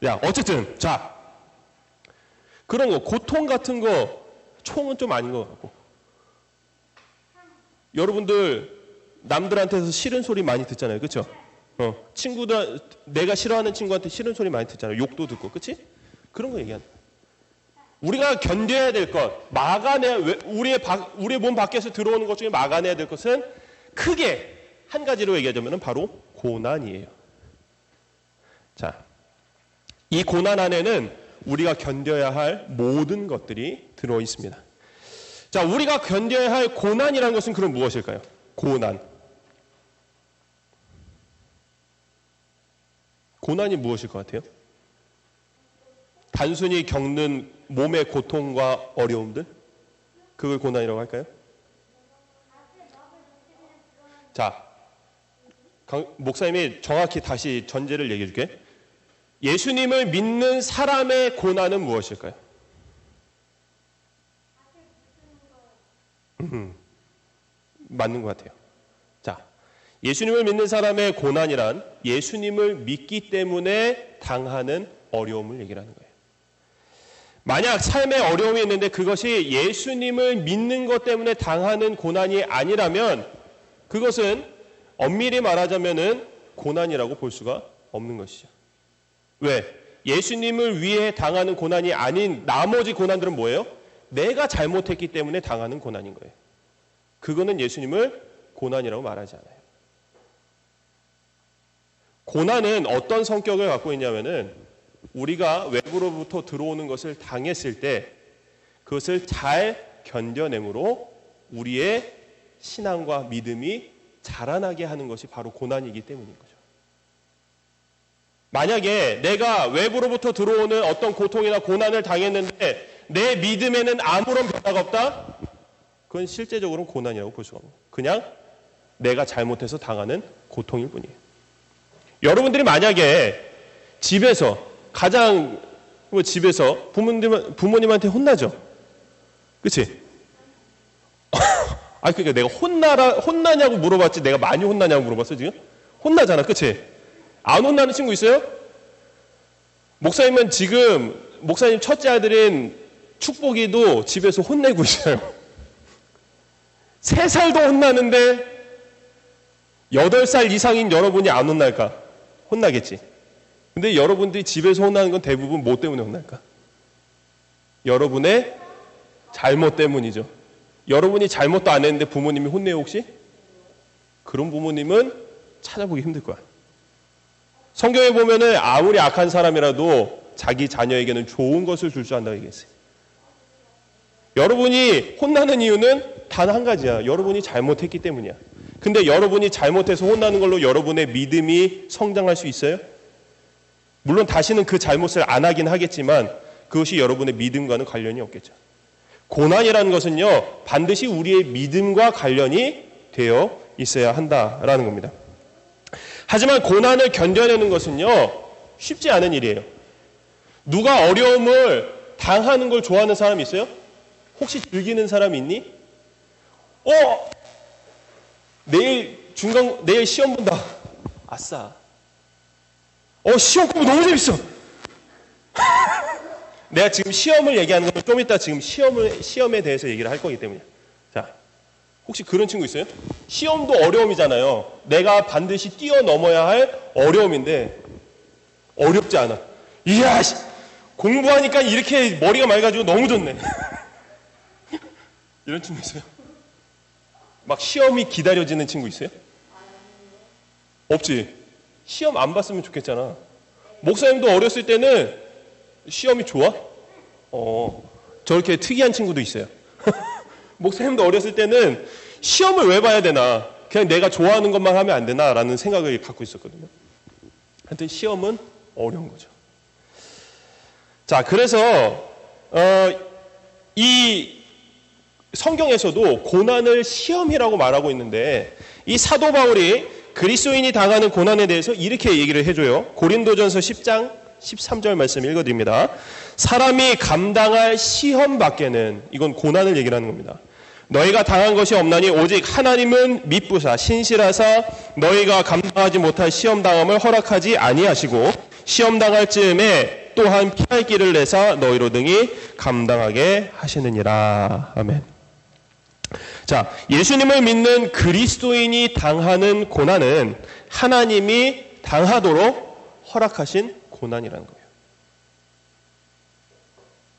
야, 어쨌든 자, 그런 거, 고통 같은 거, 총은 좀 아닌 것 같고. 여러분들 남들한테서 싫은 소리 많이 듣잖아요, 그렇죠? 친구들, 내가 싫어하는 친구한테 싫은 소리 많이 듣잖아요. 욕도 듣고, 그렇지? 그런 거 얘기하는. 우리가 견뎌야 될 것, 막아내야, 우리의 몸 밖에서 들어오는 것 중에 막아내야 될 것은 크게 한 가지로 얘기하자면 바로 고난이에요. 자, 이 고난 안에는 우리가 견뎌야 할 모든 것들이 들어 있습니다. 자, 우리가 견뎌야 할 고난이라는 것은 그럼 무엇일까요? 고난. 고난이 무엇일 것 같아요? 단순히 겪는 몸의 고통과 어려움들? 그걸 고난이라고 할까요? 자, 목사님이 정확히 다시 전제를 얘기해 줄게. 예수님을 믿는 사람의 고난은 무엇일까요? 맞는 것 같아요. 자, 예수님을 믿는 사람의 고난이란 예수님을 믿기 때문에 당하는 어려움을 얘기하는 거예요. 만약 삶에 어려움이 있는데 그것이 예수님을 믿는 것 때문에 당하는 고난이 아니라면 그것은 엄밀히 말하자면은 고난이라고 볼 수가 없는 것이죠. 왜? 예수님을 위해 당하는 고난이 아닌 나머지 고난들은 뭐예요? 내가 잘못했기 때문에 당하는 고난인 거예요. 그거는 예수님을 고난이라고 말하지 않아요. 고난은 어떤 성격을 갖고 있냐면은 우리가 외부로부터 들어오는 것을 당했을 때 그것을 잘 견뎌내므로 우리의 신앙과 믿음이 자라나게 하는 것이 바로 고난이기 때문인 거죠. 만약에 내가 외부로부터 들어오는 어떤 고통이나 고난을 당했는데 내 믿음에는 아무런 변화가 없다? 그건 실제적으로는 고난이라고 볼 수가 없어요. 그냥 내가 잘못해서 당하는 고통일 뿐이에요. 여러분들이 만약에 집에서 집에서 부모님한테 혼나죠? 그치? 그러니까 내가 혼나냐고 물어봤지 내가 많이 혼나냐고 물어봤어 지금? 혼나잖아, 그치? 안 혼나는 친구 있어요? 목사님은 지금 목사님 첫째 아들인 축복이도 집에서 혼내고 있어요. 3살도 혼나는데 8살 이상인 여러분이 안 혼날까? 혼나겠지. 근데 여러분들이 집에서 혼나는 건 대부분 뭐 때문에 혼날까? 여러분의 잘못 때문이죠. 여러분이 잘못도 안 했는데 부모님이 혼내요 혹시? 그런 부모님은 찾아보기 힘들 거야. 성경에 보면은 아무리 악한 사람이라도 자기 자녀에게는 좋은 것을 줄 줄 안다고 얘기했어요. 여러분이 혼나는 이유는 단 한 가지야. 여러분이 잘못했기 때문이야. 근데 여러분이 잘못해서 혼나는 걸로 여러분의 믿음이 성장할 수 있어요? 물론 다시는 그 잘못을 안 하긴 하겠지만 그것이 여러분의 믿음과는 관련이 없겠죠. 고난이라는 것은요, 반드시 우리의 믿음과 관련이 되어 있어야 한다라는 겁니다. 하지만 고난을 견뎌내는 것은요, 쉽지 않은 일이에요. 누가 어려움을 당하는 걸 좋아하는 사람 있어요? 혹시 즐기는 사람 있니? 내일 시험 본다. 아싸. 시험 공부 너무 재밌어. 내가 지금 시험을 얘기하는 건 좀 이따 지금 시험에 대해서 얘기를 할 거기 때문이야. 자, 혹시 그런 친구 있어요? 시험도 어려움이잖아요. 내가 반드시 뛰어넘어야 할 어려움인데 어렵지 않아. 이야, 공부하니까 이렇게 머리가 맑아지고 너무 좋네. 이런 친구 있어요? 막 시험이 기다려지는 친구 있어요? 없지. 시험 안 봤으면 좋겠잖아. 목사님도 어렸을 때는 시험이 좋아? 저렇게 특이한 친구도 있어요. 목사님도 어렸을 때는 시험을 왜 봐야 되나? 그냥 내가 좋아하는 것만 하면 안 되나? 라는 생각을 갖고 있었거든요. 하여튼 시험은 어려운 거죠. 자, 그래서 이 성경에서도 고난을 시험이라고 말하고 있는데 이 사도 바울이 그리스도인이 당하는 고난에 대해서 이렇게 얘기를 해줘요. 고린도전서 10장 13절 말씀 읽어드립니다. 사람이 감당할 시험 밖에는, 이건 고난을 얘기를 하는 겁니다. 너희가 당한 것이 없나니 오직 하나님은 미쁘사 신실하사 너희가 감당하지 못할 시험 당함을 허락하지 아니하시고 시험 당할 즈음에 또한 피할 길을 내사 너희로 등이 감당하게 하시느니라. 아멘. 자, 예수님을 믿는 그리스도인이 당하는 고난은 하나님이 당하도록 허락하신 고난이라는 거예요.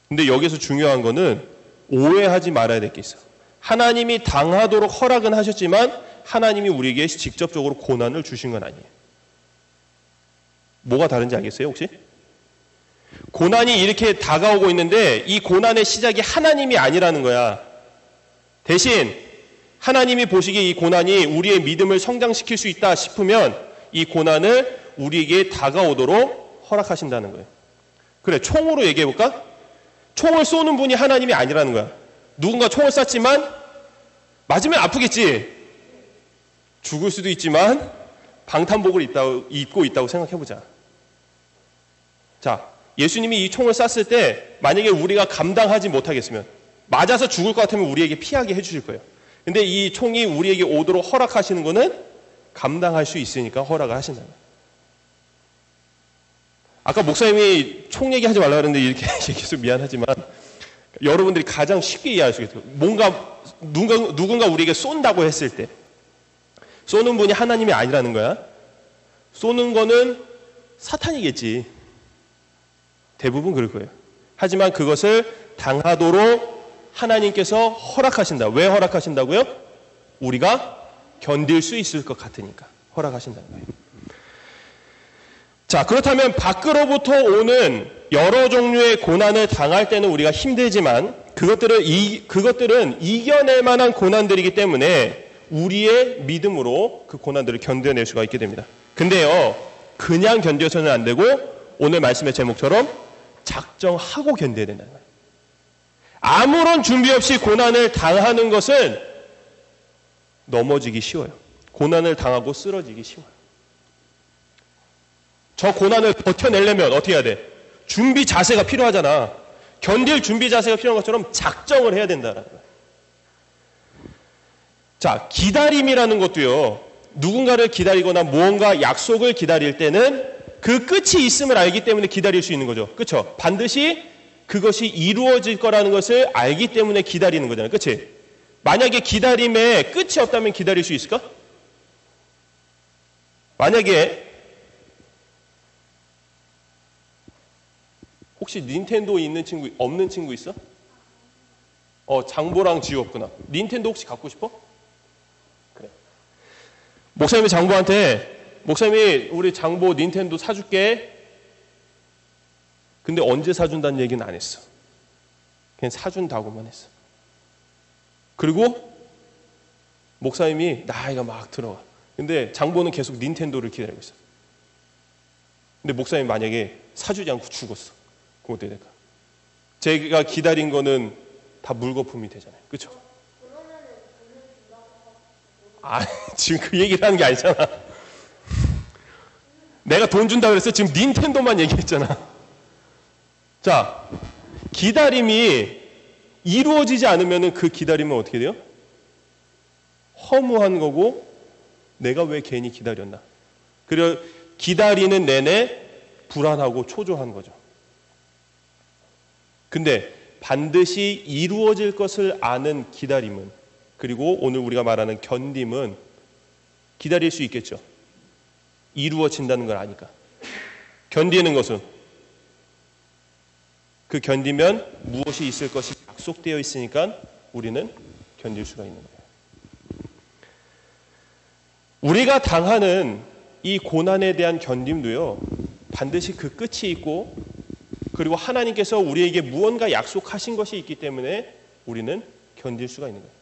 근데 여기서 중요한 거는 오해하지 말아야 될 게 있어요. 하나님이 당하도록 허락은 하셨지만 하나님이 우리에게 직접적으로 고난을 주신 건 아니에요. 뭐가 다른지 알겠어요, 혹시? 고난이 이렇게 다가오고 있는데 이 고난의 시작이 하나님이 아니라는 거야. 대신 하나님이 보시기에 이 고난이 우리의 믿음을 성장시킬 수 있다 싶으면 이 고난을 우리에게 다가오도록 허락하신다는 거예요. 그래, 총으로 얘기해볼까? 총을 쏘는 분이 하나님이 아니라는 거야. 누군가 총을 쐈지만 맞으면 아프겠지. 죽을 수도 있지만 방탄복을 입고 있다고 생각해보자. 자, 예수님이 이 총을 쐈을 때 만약에 우리가 감당하지 못하겠으면 맞아서 죽을 것 같으면 우리에게 피하게 해주실 거예요. 근데 이 총이 우리에게 오도록 허락하시는 거는 감당할 수 있으니까 허락을 하신다는 거예요. 아까 목사님이 총 얘기하지 말라 그랬는데 이렇게 얘기해서 미안하지만 여러분들이 가장 쉽게 이해할 수 있어요. 뭔가 누군가 우리에게 쏜다고 했을 때 쏘는 분이 하나님이 아니라는 거야. 쏘는 거는 사탄이겠지. 대부분 그럴 거예요. 하지만 그것을 당하도록 하나님께서 허락하신다. 왜 허락하신다고요? 우리가 견딜 수 있을 것 같으니까 허락하신다는 거예요. 자, 그렇다면 밖으로부터 오는 여러 종류의 고난을 당할 때는 우리가 힘들지만 그것들은 이겨낼 만한 고난들이기 때문에 우리의 믿음으로 그 고난들을 견뎌낼 수가 있게 됩니다. 근데요, 그냥 견뎌서는 안 되고 오늘 말씀의 제목처럼 작정하고 견뎌야 된다는 거예요. 아무런 준비 없이 고난을 당하는 것은 넘어지기 쉬워요. 고난을 당하고 쓰러지기 쉬워요. 저 고난을 버텨내려면 어떻게 해야 돼? 준비 자세가 필요하잖아. 견딜 준비 자세가 필요한 것처럼 작정을 해야 된다는 거예요. 자, 기다림이라는 것도요. 누군가를 기다리거나 무언가 약속을 기다릴 때는 그 끝이 있음을 알기 때문에 기다릴 수 있는 거죠. 그렇죠? 반드시 그것이 이루어질 거라는 것을 알기 때문에 기다리는 거잖아요. 그렇지? 만약에 기다림에 끝이 없다면 기다릴 수 있을까? 만약에 혹시 닌텐도 있는 친구, 없는 친구 있어? 장보랑 지우 없구나. 닌텐도 혹시 갖고 싶어? 그래. 목사님이 장보한테, 목사님이 우리 장보 닌텐도 사줄게. 근데 언제 사준다는 얘기는 안 했어. 그냥 사준다고만 했어. 그리고 목사님이 나이가 막 들어와. 근데 장보는 계속 닌텐도를 기다리고 있어. 근데 목사님이 만약에 사주지 않고 죽었어. 그럼 어떻게 될까? 제가 기다린 거는 다 물거품이 되잖아요. 그렇죠? 지금 그 얘기를 하는 게 아니잖아. 내가 돈 준다 그랬어. 지금 닌텐도만 얘기했잖아. 자, 기다림이 이루어지지 않으면 그 기다림은 어떻게 돼요? 허무한 거고 내가 왜 괜히 기다렸나. 그리고 기다리는 내내 불안하고 초조한 거죠. 근데 반드시 이루어질 것을 아는 기다림은, 그리고 오늘 우리가 말하는 견딤은 기다릴 수 있겠죠. 이루어진다는 걸 아니까. 견디는 것은 그 견디면 무엇이 있을 것이 약속되어 있으니까 우리는 견딜 수가 있는 거예요. 우리가 당하는 이 고난에 대한 견딤도요, 반드시 그 끝이 있고, 그리고 하나님께서 우리에게 무언가 약속하신 것이 있기 때문에 우리는 견딜 수가 있는 거예요.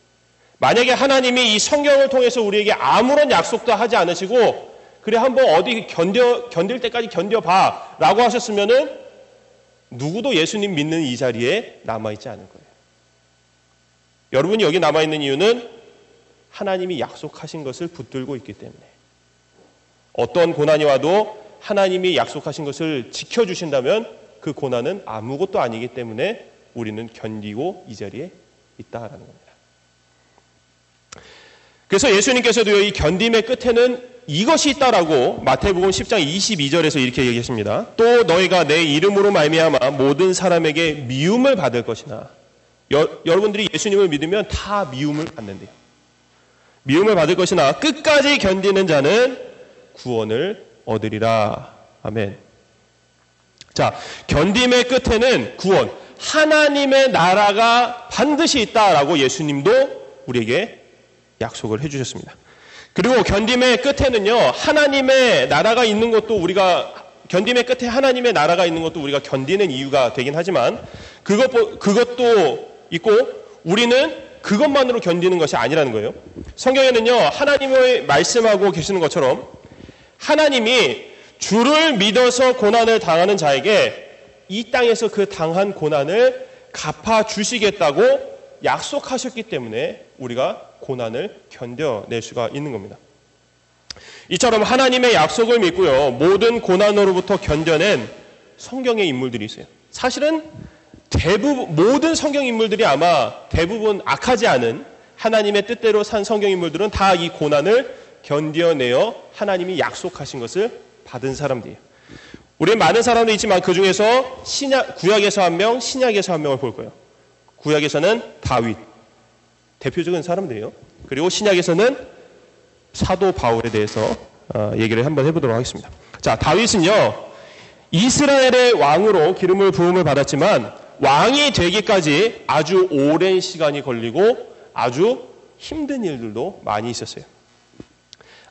만약에 하나님이 이 성경을 통해서 우리에게 아무런 약속도 하지 않으시고 그래 한번 어디 견딜 때까지 견뎌봐 라고 하셨으면은 누구도 예수님 믿는 이 자리에 남아있지 않을 거예요. 여러분이 여기 남아있는 이유는 하나님이 약속하신 것을 붙들고 있기 때문에, 어떤 고난이 와도 하나님이 약속하신 것을 지켜주신다면 그 고난은 아무것도 아니기 때문에 우리는 견디고 이 자리에 있다라는 겁니다. 그래서 예수님께서도 이 견딤의 끝에는 이것이 있다라고 마태복음 10장 22절에서 이렇게 얘기했습니다. 또 너희가 내 이름으로 말미암아 모든 사람에게 미움을 받을 것이나, 여러분들이 예수님을 믿으면 다 미움을 받는데요. 미움을 받을 것이나 끝까지 견디는 자는 구원을 얻으리라. 아멘. 자, 견딤의 끝에는 구원, 하나님의 나라가 반드시 있다라고 예수님도 우리에게 약속을 해주셨습니다. 그리고 견딤의 끝에는요, 하나님의 나라가 있는 것도 우리가, 견딤의 끝에 하나님의 나라가 있는 것도 우리가 견디는 이유가 되긴 하지만, 그것도 있고, 우리는 그것만으로 견디는 것이 아니라는 거예요. 성경에는요, 하나님의 말씀하고 계시는 것처럼, 하나님이 주를 믿어서 고난을 당하는 자에게 이 땅에서 그 당한 고난을 갚아주시겠다고 약속하셨기 때문에 우리가 고난을 견뎌낼 수가 있는 겁니다. 이처럼 하나님의 약속을 믿고요, 모든 고난으로부터 견뎌낸 성경의 인물들이 있어요. 사실은 모든 성경 인물들이 아마 대부분 악하지 않은 하나님의 뜻대로 산 성경 인물들은 다 이 고난을 견뎌내어 하나님이 약속하신 것을 받은 사람들이에요. 우리는 많은 사람들이 있지만 그 중에서 구약에서 한 명, 신약에서 한 명을 볼 거예요. 구약에서는 다윗, 대표적인 사람들이에요. 그리고 신약에서는 사도 바울에 대해서 얘기를 한번 해보도록 하겠습니다. 자, 다윗은요, 이스라엘의 왕으로 기름을 부음을 받았지만 왕이 되기까지 아주 오랜 시간이 걸리고 아주 힘든 일들도 많이 있었어요.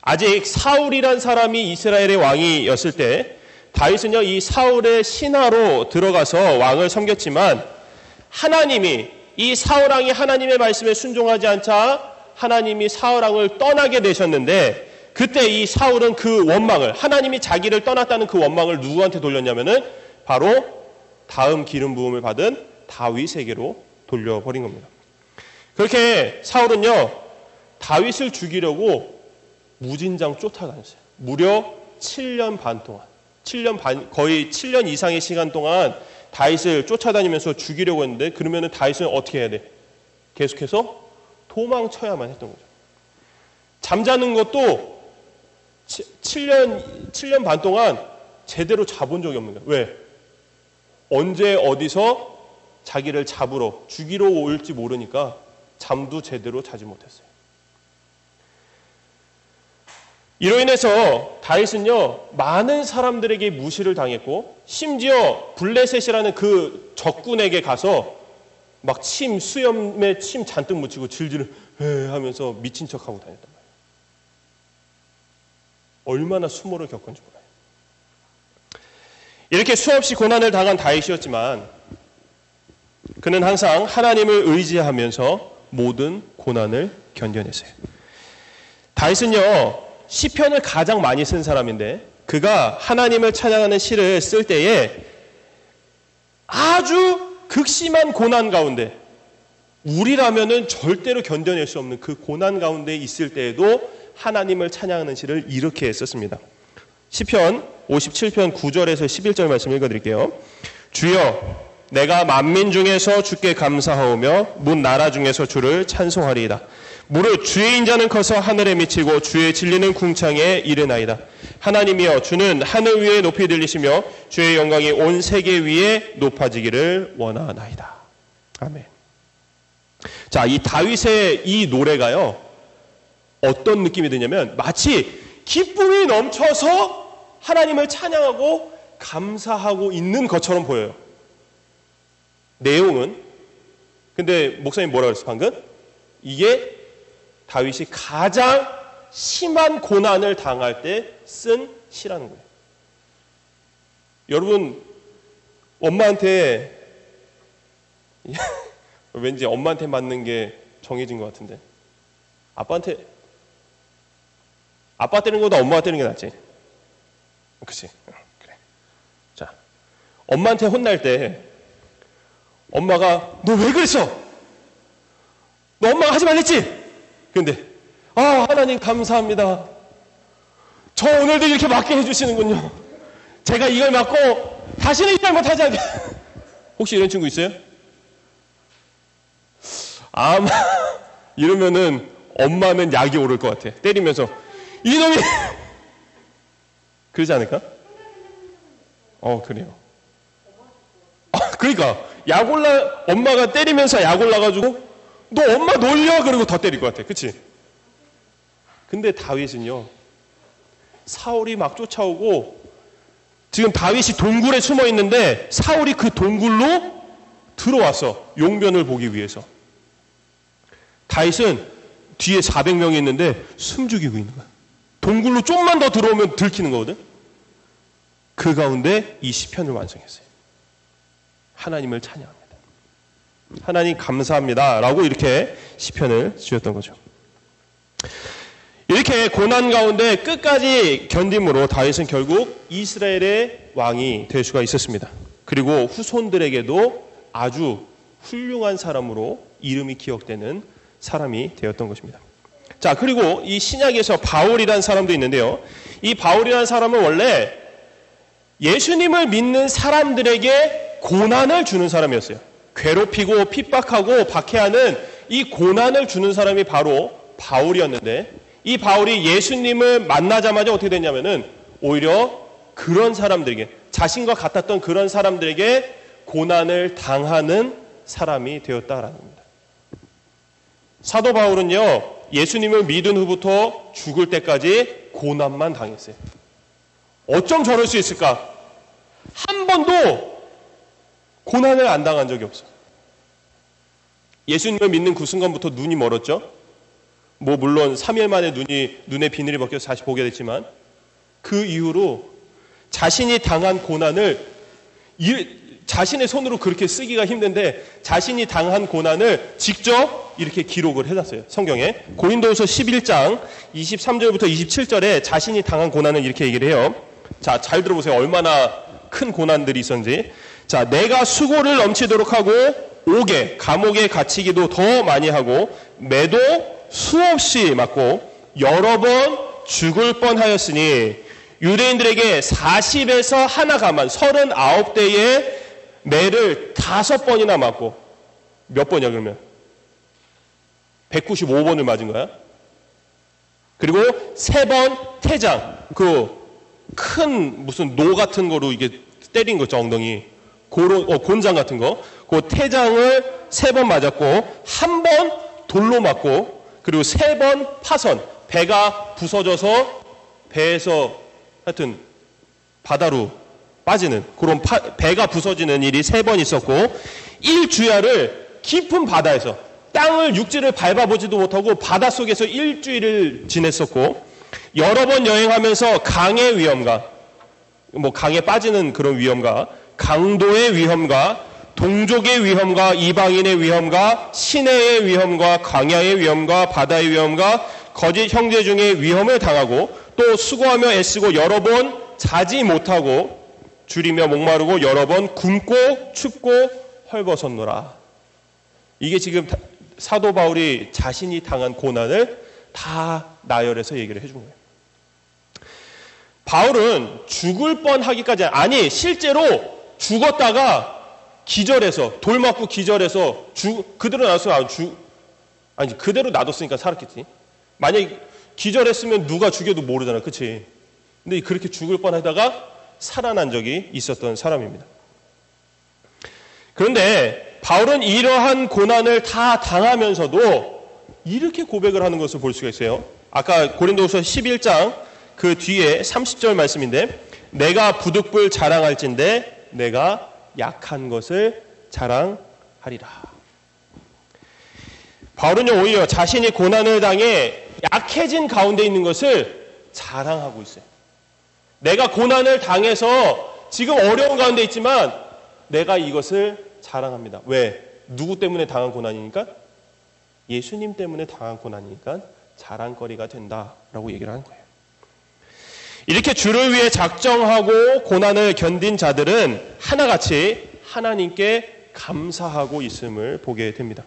아직 사울이란 사람이 이스라엘의 왕이었을 때 다윗은요, 이 사울의 신하로 들어가서 왕을 섬겼지만 하나님이, 이 사울왕이 하나님의 말씀에 순종하지 않자 하나님이 사울왕을 떠나게 되셨는데, 그때 이 사울은 그 원망을, 하나님이 자기를 떠났다는 그 원망을 누구한테 돌렸냐면은 바로 다음 기름 부음을 받은 다윗에게로 돌려버린 겁니다. 그렇게 사울은요, 다윗을 죽이려고 무진장 쫓아다녔어요. 무려 7년 반 동안, 거의 7년 이상의 시간 동안 다윗을 쫓아다니면서 죽이려고 했는데, 그러면은 다윗은 어떻게 해야 돼? 계속해서 도망쳐야만 했던 거죠. 잠자는 것도 7년 반 동안 제대로 자본 적이 없는 거예요. 왜? 언제 어디서 자기를 잡으러, 죽이러 올지 모르니까 잠도 제대로 자지 못했어요. 이로 인해서 다윗은요, 많은 사람들에게 무시를 당했고, 심지어 블레셋이라는 그 적군에게 가서 막 수염에 침 잔뜩 묻히고 질질 하면서 미친 척하고 다녔단 말이에요. 얼마나 수모를 겪은지 몰라요. 이렇게 수없이 고난을 당한 다윗이었지만 그는 항상 하나님을 의지하면서 모든 고난을 견뎌냈어요. 다윗은요, 시편을 가장 많이 쓴 사람인데, 그가 하나님을 찬양하는 시를 쓸 때에 아주 극심한 고난 가운데, 우리라면은 절대로 견뎌낼 수 없는 그 고난 가운데 있을 때에도 하나님을 찬양하는 시를 이렇게 썼습니다. 시편 57편 9절에서 11절 말씀 읽어드릴게요. 주여, 내가 만민 중에서 주께 감사하오며 문 나라 중에서 주를 찬송하리이다. 무릇 주의 인자는 커서 하늘에 미치고 주의 진리는 궁창에 이르나이다. 하나님이여, 주는 하늘 위에 높이 들리시며 주의 영광이 온 세계 위에 높아지기를 원하나이다. 아멘. 자, 이 다윗의 이 노래가요, 어떤 느낌이 드냐면 마치 기쁨이 넘쳐서 하나님을 찬양하고 감사하고 있는 것처럼 보여요. 내용은, 근데 목사님 뭐라 그랬어 방금? 이게 다윗이 가장 심한 고난을 당할 때 쓴 시라는 거예요. 여러분, 엄마한테 왠지 엄마한테 맞는 게 정해진 것 같은데, 아빠 때리는 것보다 엄마가 때리는 게 낫지. 그치? 그래. 자, 엄마한테 혼날 때 엄마가 너 왜 그랬어? 너 엄마가 하지 말랬지? 근데 하나님 감사합니다. 저 오늘도 이렇게 맞게 해주시는군요. 제가 이걸 맞고 다시는 이 잘못하지 않게. 혹시 이런 친구 있어요? 아마 이러면은 엄마는 약이 오를 것 같아. 때리면서 이놈이 그러지 않을까? 그래요. 그러니까 엄마가 때리면서 약 올라가지고 너 엄마 놀려, 그러고 더 때릴 것 같아. 그치? 근데 다윗은요, 사울이 막 쫓아오고, 지금 다윗이 동굴에 숨어 있는데 사울이 그 동굴로 들어왔어. 용변을 보기 위해서. 다윗은 뒤에 400명이 있는데 숨죽이고 있는 거야. 동굴로 좀만 더 들어오면 들키는 거거든. 그 가운데 이 시편을 완성했어요. 하나님을 찬양합니다. 하나님 감사합니다 라고 이렇게 시편을 지었던 거죠. 이렇게 고난 가운데 끝까지 견딤으로 다윗은 결국 이스라엘의 왕이 될 수가 있었습니다. 그리고 후손들에게도 아주 훌륭한 사람으로 이름이 기억되는 사람이 되었던 것입니다. 자, 그리고 이 신약에서 바울이라는 사람도 있는데요. 이 바울이라는 사람은 원래 예수님을 믿는 사람들에게 고난을 주는 사람이었어요. 괴롭히고 핍박하고 박해하는 이 고난을 주는 사람이 바로 바울이었는데, 이 바울이 예수님을 만나자마자 어떻게 됐냐면은 오히려 그런 사람들에게, 자신과 같았던 그런 사람들에게 고난을 당하는 사람이 되었다라는 겁니다. 사도 바울은요, 예수님을 믿은 후부터 죽을 때까지 고난만 당했어요. 어쩜 저럴 수 있을까? 한 번도 고난을 안 당한 적이 없어요. 예수님을 믿는 그 순간부터 눈이 멀었죠. 뭐 물론 3일 만에 눈에 비늘이 벗겨서 다시 보게 됐지만, 그 이후로 자신이 당한 고난을 자신의 손으로 그렇게 쓰기가 힘든데 자신이 당한 고난을 직접 이렇게 기록을 해놨어요. 성경에 고린도후서 11장 23절부터 27절에 자신이 당한 고난을 이렇게 얘기를 해요. 자, 잘 들어보세요. 얼마나 큰 고난들이 있었는지. 자, 내가 수고를 넘치도록 하고 옥에 감옥에 갇히기도 더 많이 하고 매도 수없이 맞고 여러 번 죽을 뻔하였으니 유대인들에게 40에서 하나 가만 39대의 매를 5번이나 맞고, 몇 번이야 그러면? 195번을 맞은 거야. 그리고 3번 태장, 그 큰 무슨 노 같은 거로 이게 때린 거죠, 엉덩이. 곤장 같은 거. 그 태장을 3번 맞았고, 1번 돌로 맞고, 그리고 3번 파선, 배가 부서져서 배에서 하여튼 바다로 빠지는 그런 배가 부서지는 일이 3번 있었고, 1주야를 깊은 바다에서 땅을 육지를 밟아보지도 못하고 바닷속에서 일주일을 지냈었고, 여러 번 여행하면서 강의 위험과 뭐 강에 빠지는 그런 위험과 강도의 위험과 동족의 위험과 이방인의 위험과 시내의 위험과 광야의 위험과 바다의 위험과 거짓 형제 중의 위험을 당하고, 또 수고하며 애쓰고 여러 번 자지 못하고 줄이며 목마르고 여러 번 굶고 춥고 헐벗었노라. 이게 지금 사도 바울이 자신이 당한 고난을 다 나열해서 얘기를 해준 거예요. 바울은 죽을 뻔하기까지, 아니 실제로 죽었다가 기절해서, 돌 맞고 기절해서 그대로 놔뒀으면 아니 그대로 놔뒀으니까 살았겠지. 만약에 기절했으면 누가 죽여도 모르잖아, 그치? 근데 그렇게 죽을 뻔하다가 살아난 적이 있었던 사람입니다. 그런데 바울은 이러한 고난을 다 당하면서도 이렇게 고백을 하는 것을 볼 수가 있어요. 아까 고린도후서 11장 그 뒤에 30절 말씀인데, 내가 부득불 자랑할진대 내가 약한 것을 자랑하리라. 바울은요, 오히려 자신이 고난을 당해 약해진 가운데 있는 것을 자랑하고 있어요. 내가 고난을 당해서 지금 어려운 가운데 있지만 내가 이것을 자랑합니다. 왜? 누구 때문에 당한 고난이니까? 예수님 때문에 당한 고난이니까 자랑거리가 된다라고 얘기를 하는 거예요. 이렇게 주를 위해 작정하고 고난을 견딘 자들은 하나같이 하나님께 감사하고 있음을 보게 됩니다.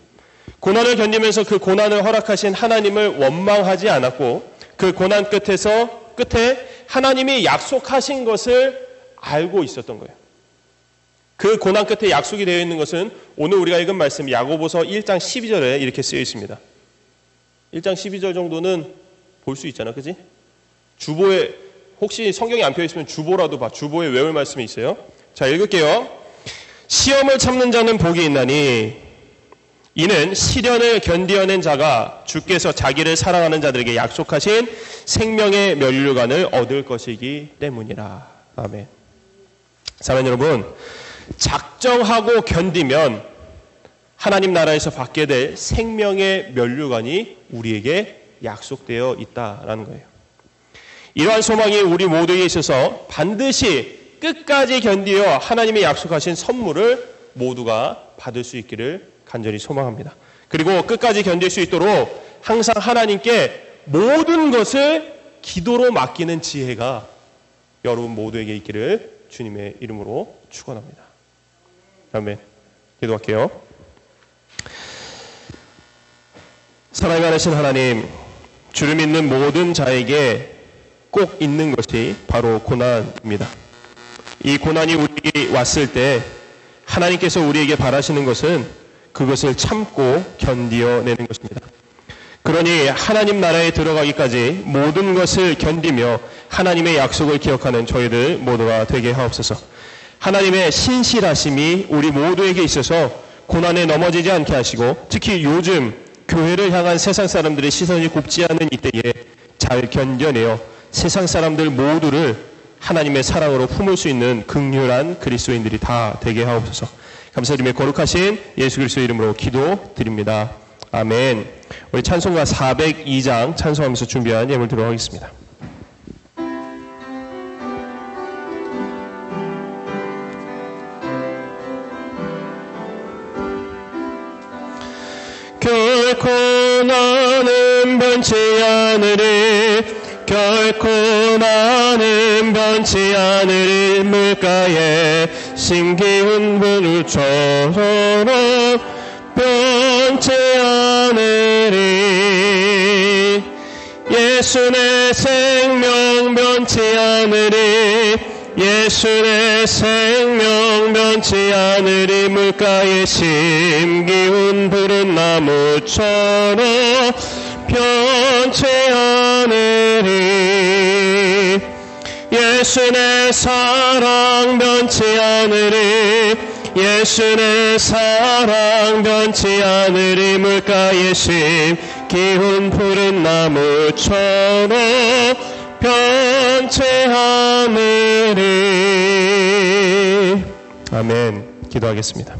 고난을 견디면서 그 고난을 허락하신 하나님을 원망하지 않았고, 그 고난 끝에 하나님이 약속하신 것을 알고 있었던 거예요. 그 고난 끝에 약속이 되어 있는 것은 오늘 우리가 읽은 말씀 야고보서 1장 12절에 이렇게 쓰여 있습니다. 1장 12절 정도는 볼 수 있잖아, 그지? 주보에, 혹시 성경이 안 펴있으면 주보라도 봐. 주보에 외울 말씀이 있어요. 자, 읽을게요. 시험을 참는 자는 복이 있나니 이는 시련을 견디어낸 자가 주께서 자기를 사랑하는 자들에게 약속하신 생명의 면류관을 얻을 것이기 때문이라. 아멘. 사랑하는 여러분, 작정하고 견디면 하나님 나라에서 받게 될 생명의 면류관이 우리에게 약속되어 있다라는 거예요. 이러한 소망이 우리 모두에게 있어서 반드시 끝까지 견디어 하나님의 약속하신 선물을 모두가 받을 수 있기를 간절히 소망합니다. 그리고 끝까지 견딜 수 있도록 항상 하나님께 모든 것을 기도로 맡기는 지혜가 여러분 모두에게 있기를 주님의 이름으로 축원합니다. 아멘. 기도할게요. 사랑이 많으신 하나님, 주를 믿는 모든 자에게 꼭 있는 것이 바로 고난입니다. 이 고난이 우리에게 왔을 때 하나님께서 우리에게 바라시는 것은 그것을 참고 견디어내는 것입니다. 그러니 하나님 나라에 들어가기까지 모든 것을 견디며 하나님의 약속을 기억하는 저희들 모두가 되게 하옵소서. 하나님의 신실하심이 우리 모두에게 있어서 고난에 넘어지지 않게 하시고, 특히 요즘 교회를 향한 세상 사람들의 시선이 곱지 않은 이때에 잘 견뎌내어 세상 사람들 모두를 하나님의 사랑으로 품을 수 있는 긍휼한 그리스도인들이 다 되게 하옵소서. 감사드리며 거룩하신 예수 그리스도의 이름으로 기도드립니다. 아멘. 우리 찬송가 402장 찬송하면서 준비한 예물 드리도록 하겠습니다. 결코 나는 변치 않으리, 결코 나는 변치 않으리. 물가에 심기운 불처럼 변치 않으리. 예수 내 생명 변치 않으리, 예수 내 생명 변치 않으리. 물가에 심기운 푸른 나무처럼 변치 않으리. 예수 내 사랑 변치 않으리, 예수 내 사랑 변치 않으리. 물가에 심기운 푸른 나무처럼 변치 않으리. 아멘. 기도하겠습니다.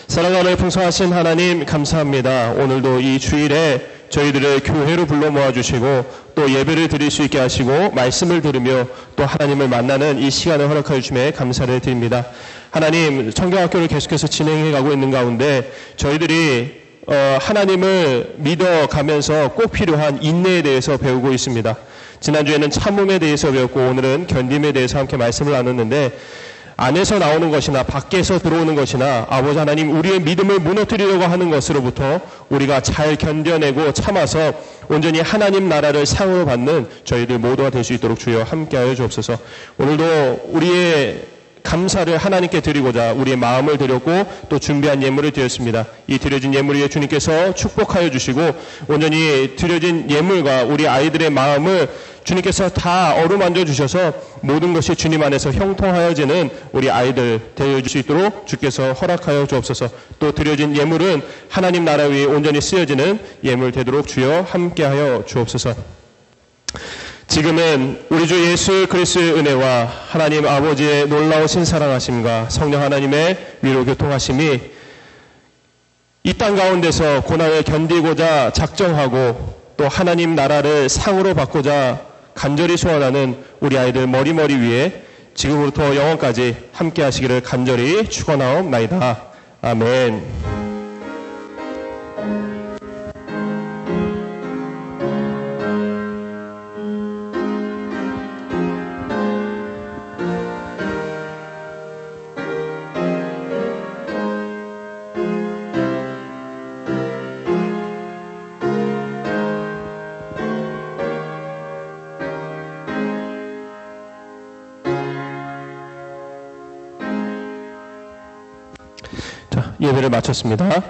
사랑하는 풍성하신 하나님, 감사합니다. 오늘도 이 주일에 저희들을 교회로 불러 모아주시고 또 예배를 드릴 수 있게 하시고 말씀을 들으며 또 하나님을 만나는 이 시간을 허락하여 주심에 감사를 드립니다. 하나님, 청경학교를 계속해서 진행해 가고 있는 가운데 저희들이 하나님을 믿어가면서 꼭 필요한 인내에 대해서 배우고 있습니다. 지난주에는 참음에 대해서 배웠고 오늘은 견딤에 대해서 함께 말씀을 나눴는데, 안에서 나오는 것이나 밖에서 들어오는 것이나 아버지 하나님, 우리의 믿음을 무너뜨리려고 하는 것으로부터 우리가 잘 견뎌내고 참아서 온전히 하나님 나라를 상으로 받는 저희들 모두가 될 수 있도록 주여 함께하여 주옵소서. 오늘도 우리의 감사를 하나님께 드리고자 우리의 마음을 드렸고 또 준비한 예물을 드렸습니다. 이 드려진 예물 위에 주님께서 축복하여 주시고 온전히 드려진 예물과 우리 아이들의 마음을 주님께서 다 어루만져 주셔서 모든 것이 주님 안에서 형통하여지는 우리 아이들 되어줄 수 있도록 주께서 허락하여 주옵소서. 또 드려진 예물은 하나님 나라 위에 온전히 쓰여지는 예물 되도록 주여 함께하여 주옵소서. 지금은 우리 주 예수 그리스도의 은혜와 하나님 아버지의 놀라우신 사랑하심과 성령 하나님의 위로 교통하심이 이 땅 가운데서 고난을 견디고자 작정하고 또 하나님 나라를 상으로 받고자 간절히 소원하는 우리 아이들 머리머리 위에 지금부터 영원까지 함께 하시기를 간절히 축원하옵나이다. 아멘. 예배를 마쳤습니다.